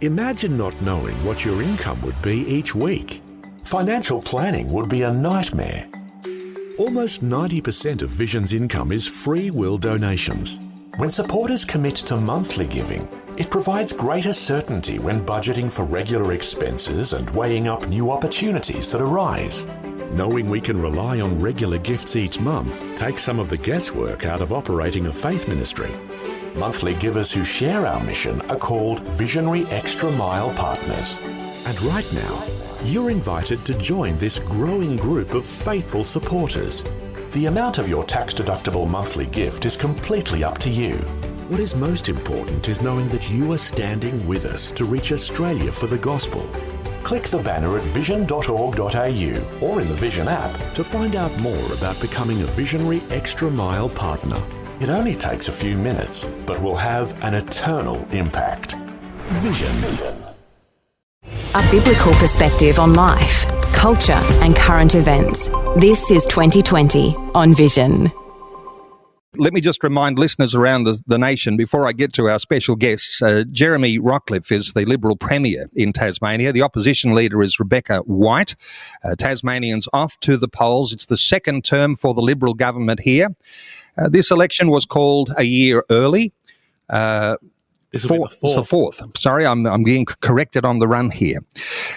Imagine not knowing what your income would be each week. Financial planning would be a nightmare. Almost 90% of Vision's income is free will donations. When supporters commit to monthly giving, it provides greater certainty when budgeting for regular expenses and weighing up new opportunities that arise. Knowing we can rely on regular gifts each month takes some of the guesswork out of operating a faith ministry. Monthly givers who share our mission are called Visionary Extra Mile Partners. And right now, you're invited to join this growing group of faithful supporters. The amount of your tax-deductible monthly gift is completely up to you. What is most important is knowing that you are standing with us to reach Australia for the gospel. Click the banner at vision.org.au or in the Vision app to find out more about becoming a Visionary Extra Mile Partner. It only takes a few minutes, but will have an eternal impact. Vision. A biblical perspective on life, culture and current events. This is 2020 on Vision. Let me just remind listeners around the nation, before I get to our special guests, Jeremy Rockcliffe is the Liberal Premier in Tasmania. The opposition leader is Rebecca White. Tasmanians off to the polls. It's the second term for the Liberal government here. This election was called a year early. This will be the fourth. It's the fourth. Sorry, I'm getting corrected on the run here.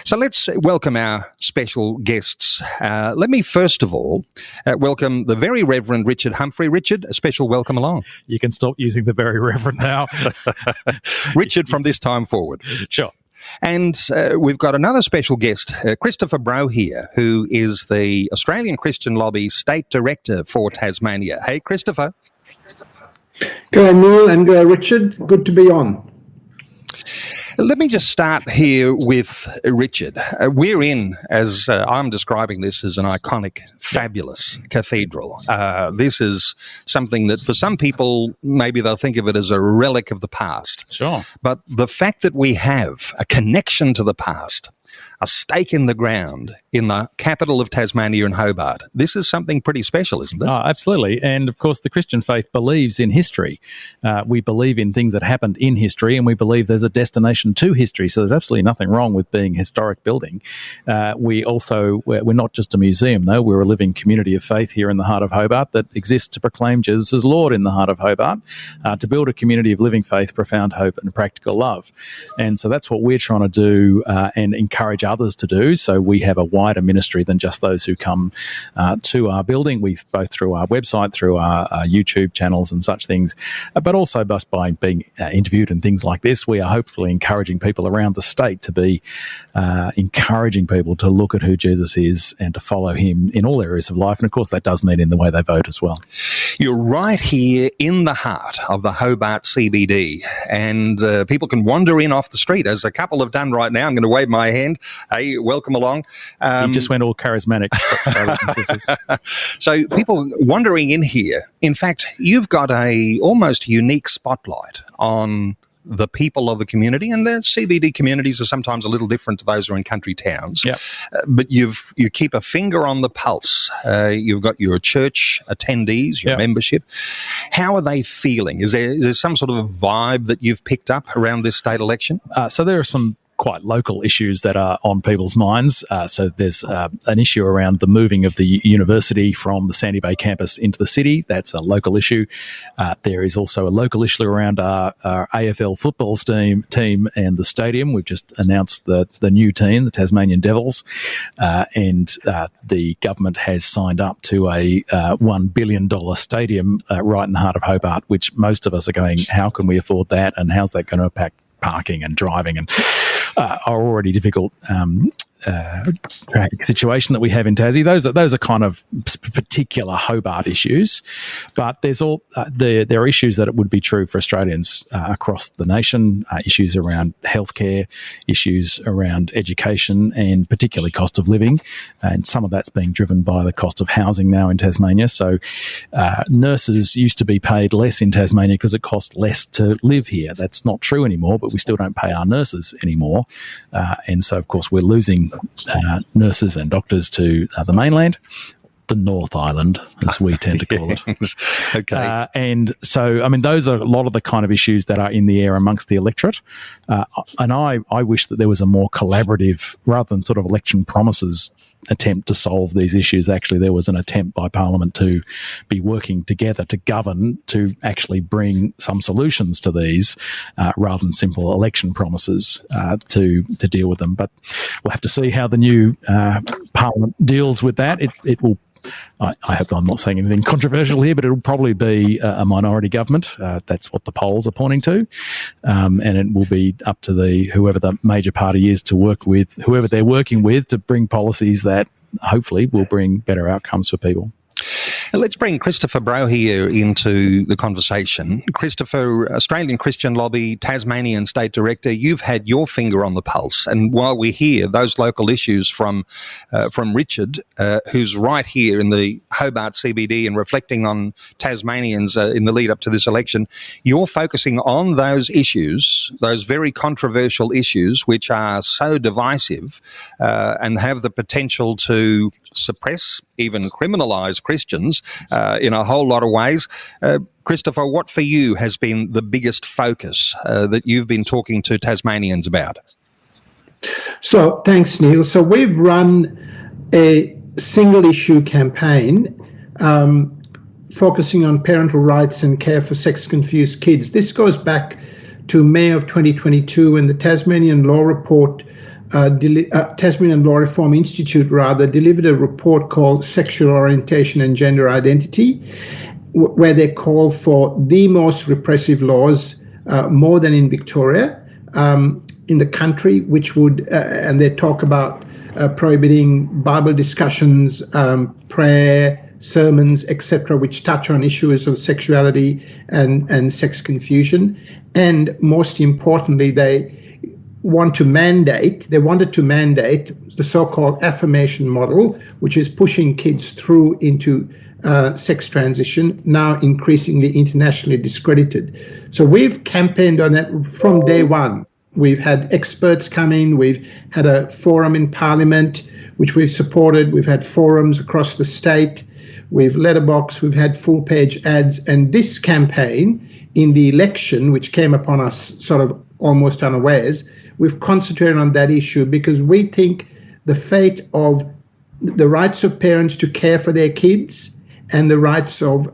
So let's welcome our special guests. Let me first of all welcome the Very Reverend Richard Humphrey. Richard, a special welcome along. You can stop using the Very Reverend now. Richard from this time forward. Sure. And we've got another special guest, Christopher Brohier, who is the Australian Christian Lobby State Director for Tasmania. Hey, Christopher. G'day, Neil and Richard. Good to be on. Let me just start here with Richard. We're in, as I'm describing this, as an iconic, fabulous cathedral. This is something that for some people, maybe they'll think of it as a relic of the past. Sure. But the fact that we have a connection to the past, a stake in the ground in the capital of Tasmania and Hobart. This is something pretty special, isn't it? Oh, absolutely. And of course, the Christian faith believes in history. We believe in things that happened in history, and we believe there's a destination to history. So there's absolutely nothing wrong with being a historic building. We're not just a museum, though. We're a living community of faith here in the heart of Hobart that exists to proclaim Jesus as Lord in the heart of Hobart, to build a community of living faith, profound hope, and practical love. And so that's what we're trying to do and encourage others to do. So we have a wider ministry than just those who come to our building. We both through our website, through our YouTube channels and such things, but also just by being interviewed and things like this, we are hopefully encouraging people around the state to be encouraging people to look at who Jesus is and to follow him in all areas of life. And of course, that does mean in the way they vote as well. You're right here in the heart of the Hobart CBD, and people can wander in off the street, as a couple have done right now. I'm going to wave my hand. Hey, welcome along. You just went all charismatic, brothers and sisters. So people wandering in here, in fact, you've got a almost unique spotlight on the people of the community, and the CBD communities are sometimes a little different to those who are in country towns. Yep. But you keep a finger on the pulse. You've got your church attendees, your membership. How are they feeling? Is there some sort of a vibe that you've picked up around this state election? So there are some quite local issues that are on people's minds. So there's an issue around the moving of the university from the Sandy Bay campus into the city. That's a local issue. There is also a local issue around our AFL football team and the stadium. We've just announced the new team, the Tasmanian Devils, and the government has signed up to a $1 billion stadium right in the heart of Hobart, which most of us are going, how can we afford that, and how's that going to impact parking and driving and are already difficult traffic situation that we have in Tassie. Those are kind of particular Hobart issues, but there's there are issues that it would be true for Australians across the nation, issues around healthcare, issues around education, and particularly cost of living, and some of that's being driven by the cost of housing now in Tasmania. So nurses used to be paid less in Tasmania because it cost less to live here. That's not true anymore, but we still don't pay our nurses anymore, and so of course we're losing nurses and doctors to the mainland. the North Island, as we tend to call it. Okay. And so, I mean, those are a lot of the kind of issues that are in the air amongst the electorate. And I wish that there was a more collaborative, rather than sort of election promises attempt to solve these issues. Actually, there was an attempt by Parliament to be working together to govern, to actually bring some solutions to these, rather than simple election promises to deal with them. But we'll have to see how the new Parliament deals with that. It will. I hope I'm not saying anything controversial here, but it'll probably be a minority government. That's what the polls are pointing to, and it will be up to whoever the major party is to work with whoever they're working with to bring policies that hopefully will bring better outcomes for people. Let's bring Christopher Brohier into the conversation. Christopher, Australian Christian Lobby, Tasmanian State Director, you've had your finger on the pulse. And while we hear those local issues from Richard, who's right here in the Hobart CBD and reflecting on Tasmanians in the lead up to this election, you're focusing on those issues, those very controversial issues, which are so divisive and have the potential to suppress, even criminalise Christians in a whole lot of ways. Christopher, what for you has been the biggest focus that you've been talking to Tasmanians about? So thanks, Neil. So we've run a single issue campaign focusing on parental rights and care for sex-confused kids. This goes back to May of 2022 when the Tasmanian Law Report Tasmanian Law Reform Institute delivered a report called Sexual Orientation and Gender Identity, where they call for the most repressive laws, more than in Victoria, in the country, which would, and they talk about prohibiting Bible discussions, prayer, sermons, etc., which touch on issues of sexuality and sex confusion. And most importantly, they wanted to mandate the so-called affirmation model, which is pushing kids through into sex transition, now increasingly internationally discredited. So we've campaigned on that from day one. We've had experts come in, we've had a forum in Parliament, which we've supported, we've had forums across the state, we've letterboxed, we've had full-page ads, and this campaign in the election, which came upon us sort of almost unawares, we've concentrated on that issue because we think the fate of the rights of parents to care for their kids and the rights of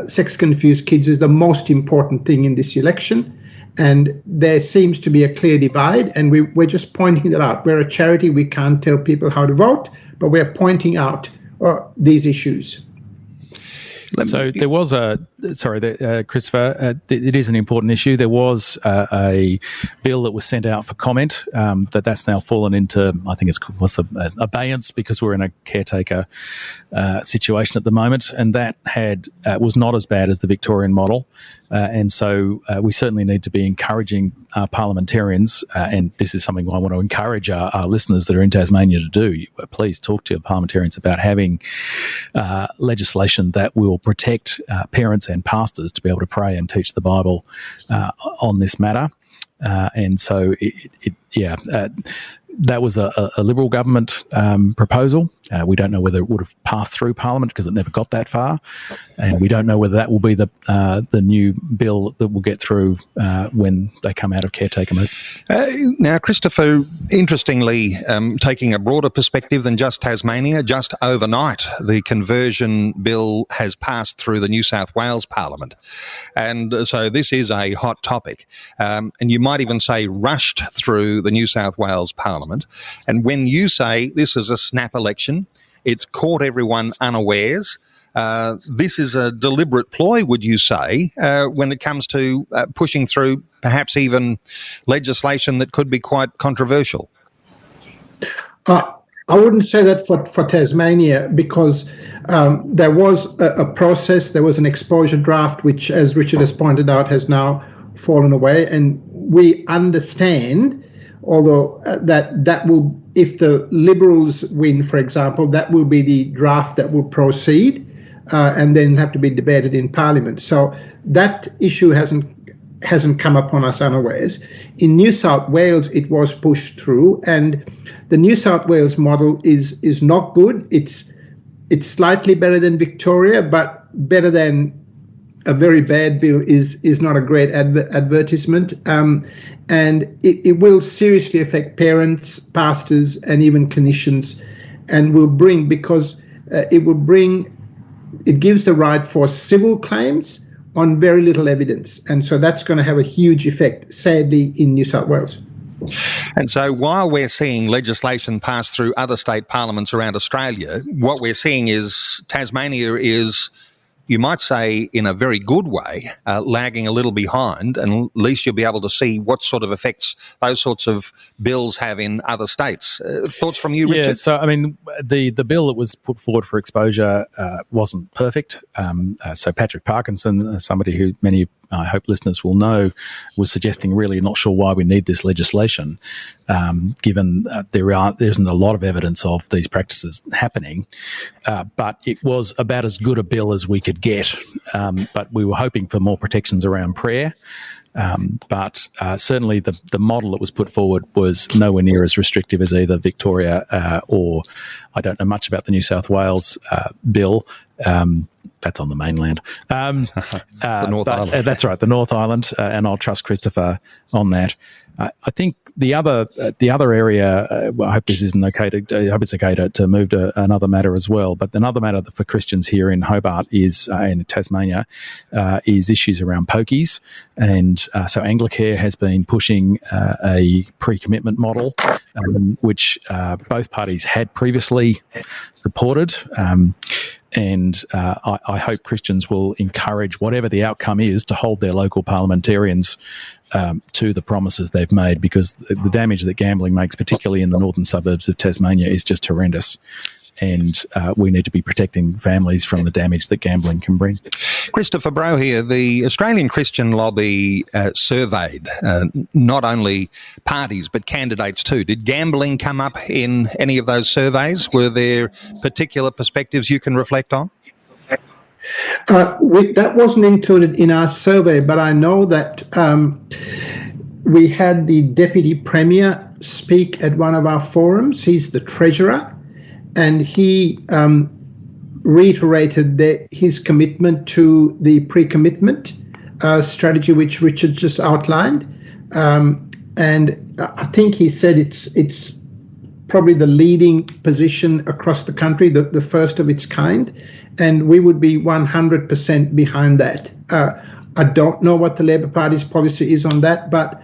sex-confused kids is the most important thing in this election. And there seems to be a clear divide, and we're just pointing that out. We're a charity. We can't tell people how to vote, but we're pointing out these issues. So there was Christopher, it is an important issue. There was a bill that was sent out for comment that's now fallen into, I think it's abeyance because we're in a caretaker situation at the moment, and that was not as bad as the Victorian model. And so we certainly need to be encouraging our parliamentarians, and this is something I want to encourage our listeners that are in Tasmania to do. Please talk to your parliamentarians about having legislation that will protect parents and pastors to be able to pray and teach the Bible on this matter. And so, that was a Liberal government proposal. We don't know whether it would have passed through Parliament because it never got that far, and we don't know whether that will be the new bill that will get through when they come out of caretaker mode. Now, Christopher, interestingly, taking a broader perspective than just Tasmania, just overnight, the conversion bill has passed through the New South Wales Parliament, and so this is a hot topic, and you might even say rushed through the New South Wales Parliament. And when you say this is a snap election, it's caught everyone unawares. This is a deliberate ploy, would you say, when it comes to pushing through perhaps even legislation that could be quite controversial? I wouldn't say that for Tasmania because there was a process, there was an exposure draft, which, as Richard has pointed out, has now fallen away. And we understand, although that will, if the Liberals win, for example, that will be the draft that will proceed and then have to be debated in Parliament. So that issue hasn't come upon us unawares. In New South Wales, it was pushed through, and the New South Wales model is not good. It's it's slightly better than Victoria, but better than a very bad bill is not a great advertisement. And it will seriously affect parents, pastors, and even clinicians, and will bring, because it gives the right for civil claims on very little evidence. And so that's going to have a huge effect, sadly, in New South Wales. And so while we're seeing legislation pass through other state parliaments around Australia, what we're seeing is Tasmania is, you might say, in a very good way, lagging a little behind, and at least you'll be able to see what sort of effects those sorts of bills have in other states. Thoughts from you, Richard? Yeah, so, I mean, the bill that was put forward for exposure wasn't perfect. So Patrick Parkinson, somebody who many, I hope, listeners will know, was suggesting really not sure why we need this legislation, given there isn't a lot of evidence of these practices happening. But it was about as good a bill as we could get. But we were hoping for more protections around prayer. But certainly the model that was put forward was nowhere near as restrictive as either Victoria or I don't know much about the New South Wales bill. That's on the mainland. The North Island. That's right, the North Island, and I'll trust Christopher on that. I think the other area. I hope this isn't okay. I hope it's okay to move to another matter as well. But another matter for Christians here in Hobart is in Tasmania is issues around pokies, and so Anglicare has been pushing a pre-commitment model, which both parties had previously supported. And I hope Christians will encourage, whatever the outcome is, to hold their local parliamentarians to the promises they've made, because the damage that gambling makes, particularly in the northern suburbs of Tasmania, is just horrendous. And we need to be protecting families from the damage that gambling can bring. Christopher Brohier, the Australian Christian Lobby surveyed not only parties but candidates too. Did gambling come up in any of those surveys? Were there particular perspectives you can reflect on? That wasn't included in our survey, but I know that we had the Deputy Premier speak at one of our forums. He's the Treasurer. And he reiterated his commitment to the pre-commitment strategy, which Richard just outlined. And I think he said it's probably the leading position across the country, the first of its kind. And we would be 100% behind that. I don't know what the Labor Party's policy is on that, but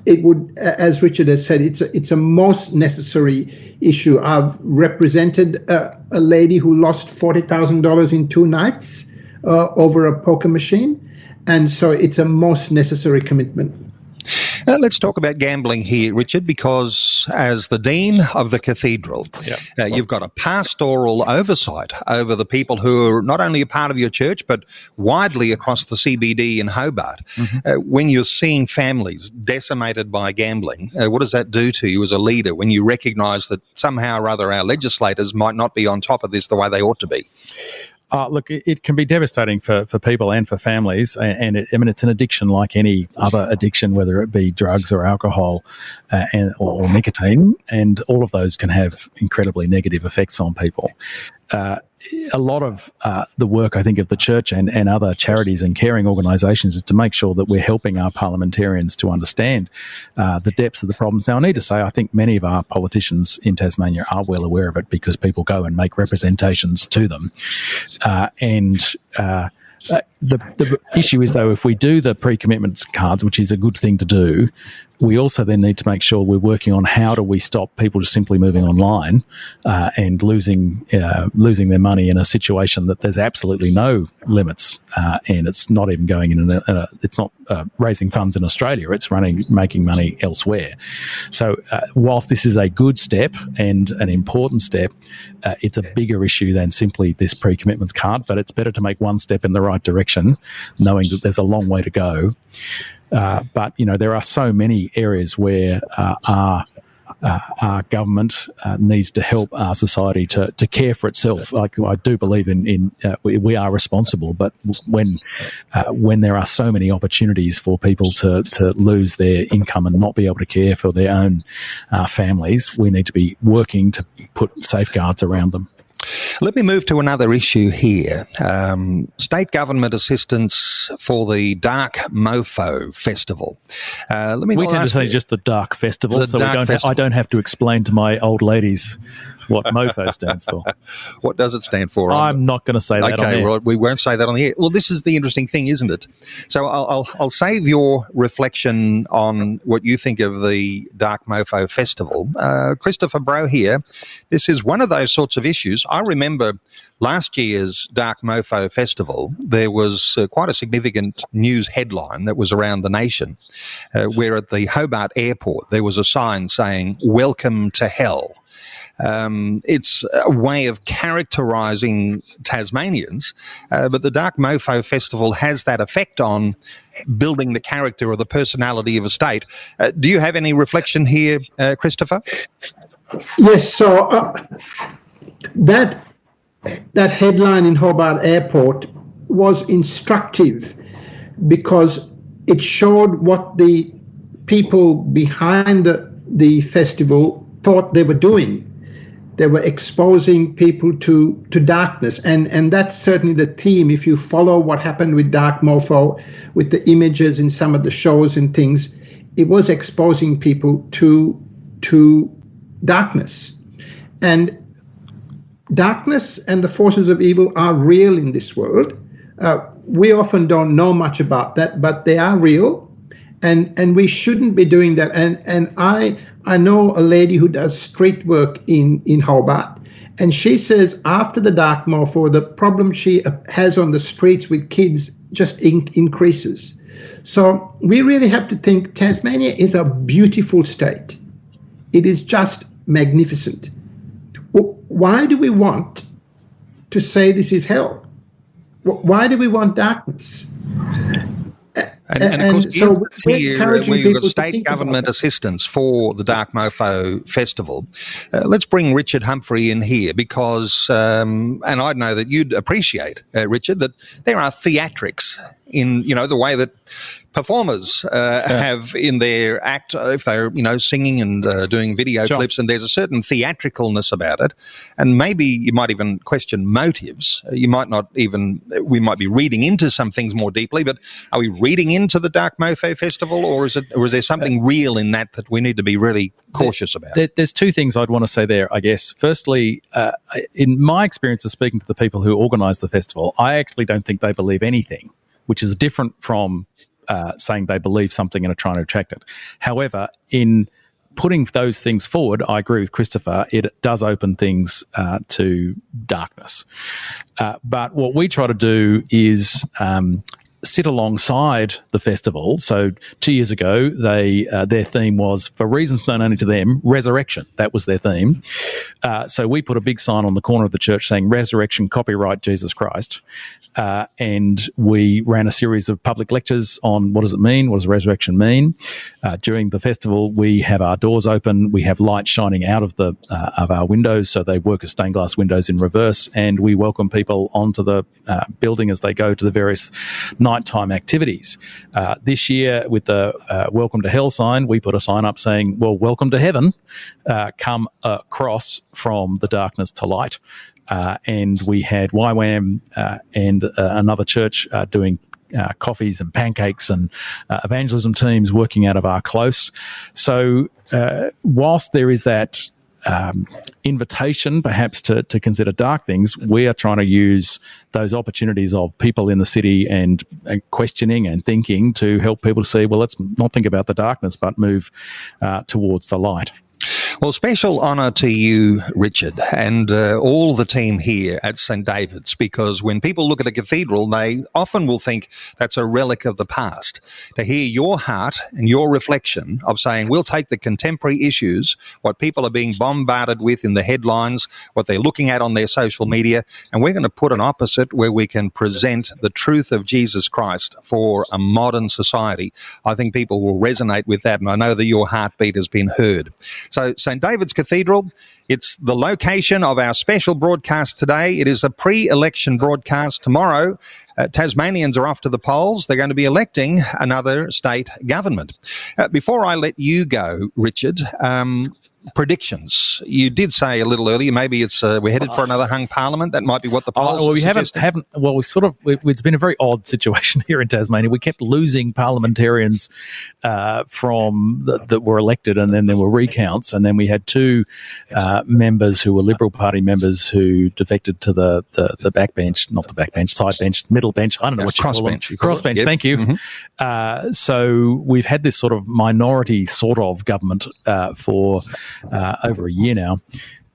it would, as Richard has said, it's a most necessary issue. I've represented a lady who lost $40,000 in 2 nights over a poker machine, and so it's a most necessary commitment. Let's talk about gambling here, Richard, because as the Dean of the Cathedral, you've got a pastoral oversight over the people who are not only a part of your church, but widely across the CBD in Hobart. Mm-hmm. When you're seeing families decimated by gambling, what does that do to you as a leader when you recognise that somehow or other our legislators might not be on top of this the way they ought to be? Look, it can be devastating for people and for families, and it's an addiction like any other addiction, whether it be drugs or alcohol or nicotine, and all of those can have incredibly negative effects on people. A lot of the work, I think, of the church and other charities and caring organisations is to make sure that we're helping our parliamentarians to understand the depths of the problems. Now, I need to say, I think many of our politicians in Tasmania are well aware of it, because people go and make representations to them. The issue is, though, if we do the pre-commitment cards, which is a good thing to do, we also then need to make sure we're working on how do we stop people just simply moving online and losing their money in a situation that there's absolutely no limits, and it's not even going it's not raising funds in Australia, it's making money elsewhere. So whilst this is a good step and an important step, it's a bigger issue than simply this pre-commitment card, but it's better to make one step in the right direction, knowing that there's a long way to go. But, there are so many areas where our government needs to help our society to care for itself. Like, I do believe we are responsible, but when there are so many opportunities for people to lose their income and not be able to care for their own families, we need to be working to put safeguards around them. Let me move to another issue here. State government assistance for the Dark Mofo Festival. We tend to say just the Dark Festival, I don't have to explain to my old ladies what MOFO stands for. What does it stand for? I'm not going to say that on air. Okay, well, we won't say that on the air. Well, this is the interesting thing, isn't it? So I'll save your reflection on what you think of the Dark Mofo Festival. Christopher Brohier, this is one of those sorts of issues. I remember last year's Dark Mofo Festival, there was quite a significant news headline that was around the nation, where at the Hobart airport there was a sign saying, "Welcome to Hell." It's a way of characterising Tasmanians, but the Dark Mofo Festival has that effect on building the character or the personality of a state. Do you have any reflection here, Christopher? Yes, so that headline in Hobart Airport was instructive because it showed what the people behind the festival thought they were doing. They were exposing people to darkness. And that's certainly the theme. If you follow what happened with Dark Mofo, with the images in some of the shows and things, it was exposing people to darkness. And darkness and the forces of evil are real in this world. We often don't know much about that, but they are real. And we shouldn't be doing that. And I know a lady who does street work in Hobart, and she says after the Dark Mofo, the problem she has on the streets with kids just increases. So we really have to think Tasmania is a beautiful state. It is just magnificent. Why do we want to say this is hell? Why do we want darkness? And of course, so we've got state government assistance for the Dark Mofo Festival. Let's bring Richard Humphrey in here because, and I know that you'd appreciate, Richard, that there are theatrics in, the way that performers have in their act, if they're, singing and doing video clips, and there's a certain theatricalness about it. And maybe you might even question motives. We might be reading into some things more deeply, but are we reading into the Dark Mofo Festival, or is there something real in that we need to be really cautious about? There's two things I'd want to say there, I guess. Firstly, in my experience of speaking to the people who organise the festival, I actually don't think they believe anything, which is different from saying they believe something and are trying to attract it. However, in putting those things forward, I agree with Christopher, it does open things to darkness. But what we try to do is sit alongside the festival. So 2 years ago, their theme was, for reasons known only to them, resurrection. That was their theme. So we put a big sign on the corner of the church saying, "Resurrection, copyright Jesus Christ." And we ran a series of public lectures on what does it mean, what does resurrection mean. During the festival, we have our doors open, we have light shining out of our windows, so they work as stained glass windows in reverse, and we welcome people onto the building as they go to the various nighttime activities. This year, with the Welcome to Hell sign, we put a sign up saying, well, welcome to heaven, come across from the darkness to light. And we had YWAM and another church doing coffees and pancakes and evangelism teams working out of our close. So whilst there is that invitation perhaps to consider dark things, we are trying to use those opportunities of people in the city and questioning and thinking to help people to see, well, let's not think about the darkness but move towards the light. Well, special honour to you, Richard, and all the team here at St David's, because when people look at a cathedral, they often will think that's a relic of the past. To hear your heart and your reflection of saying, we'll take the contemporary issues, what people are being bombarded with in the headlines, what they're looking at on their social media, and we're going to put an opposite where we can present the truth of Jesus Christ for a modern society. I think people will resonate with that, and I know that your heartbeat has been heard. So St David's Cathedral, it's the location of our special broadcast today. It is a pre-election broadcast. Tomorrow, Tasmanians are off to the polls. They're going to be electing another state government. Before I let you go, Richard, predictions. You did say a little earlier, maybe it's we're headed for another hung parliament. That might be what the polls well, we suggesting. haven't. Well, it's been a very odd situation here in Tasmania. We kept losing parliamentarians that were elected, and then there were recounts, and then we had two members who were Liberal Party members who defected to the backbench, not the backbench, side bench, middle bench. I don't know what you call them. Crossbench. Yep. Thank you. Mm-hmm. So we've had this sort of minority sort of government for over a year now.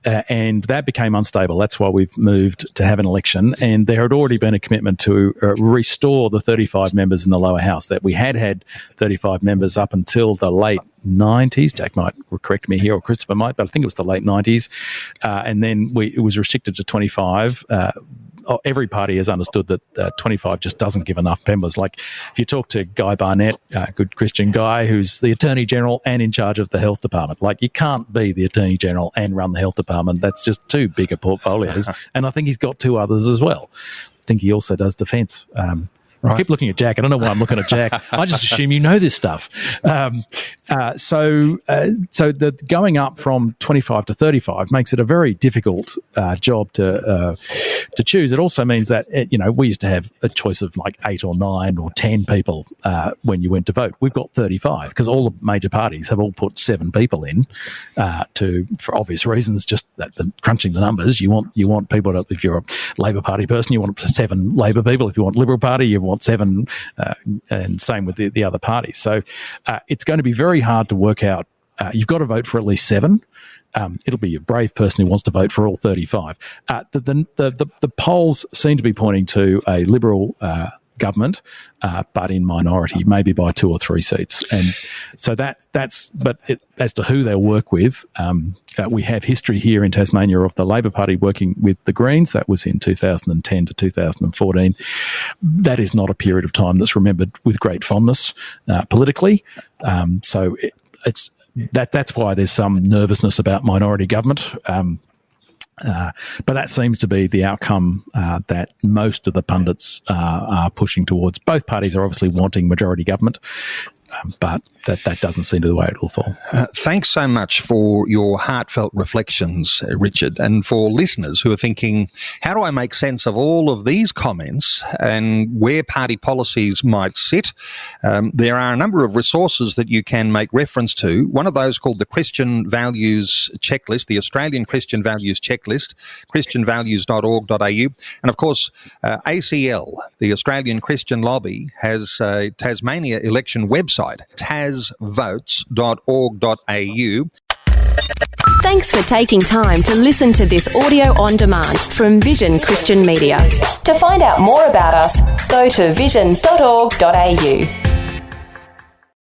And that became unstable. That's why we've moved to have an election. And there had already been a commitment to restore the 35 members in the lower house. That we had 35 members up until the late 90s. Jack might correct me here, or Christopher might, but I think it was the late 90s. And then it was restricted to 25. Every party has understood that 25 just doesn't give enough members. Like if you talk to Guy Barnett, a good Christian guy who's the Attorney General and in charge of the Health Department, like you can't be the Attorney General and run the Health Department. That's just too big a portfolios. And I think he's got two others as well. I think he also does defence. I keep looking at Jack. I don't know why I'm looking at Jack. I just assume you know this stuff. So the going up from 25 to 35 makes it a very difficult job to choose. It also means that we used to have a choice of like 8 or 9 or 10 people when you went to vote. We've got 35 because all the major parties have all put 7 people in for obvious reasons. Just that crunching the numbers, you want people to. If you're a Labor Party person, you want 7 Labor people. If you want Liberal Party, you want 7, and same with the other parties. So it's going to be very hard to work out. You've got to vote for at least 7. It'll be a brave person who wants to vote for all 35. The polls seem to be pointing to a Liberal government, but in minority, maybe by 2 or 3 seats. And so as to who they'll work with, we have history here in Tasmania of the Labor Party working with the Greens. That was in 2010 to 2014. That is not a period of time that's remembered with great fondness politically. So that's why there's some nervousness about minority government. But that seems to be the outcome that most of the pundits are pushing towards. Both parties are obviously wanting majority government, but that doesn't seem to be the way it will fall. Thanks so much for your heartfelt reflections, Richard, and for listeners who are thinking, how do I make sense of all of these comments and where party policies might sit? There are a number of resources that you can make reference to. One of those called the Christian Values Checklist, the Australian Christian Values Checklist, christianvalues.org.au. And of course, ACL, the Australian Christian Lobby, has a Tasmania election website, tasvotes.org.au. Thanks for taking time to listen to this audio on demand from Vision Christian Media. To find out more about us, go to vision.org.au.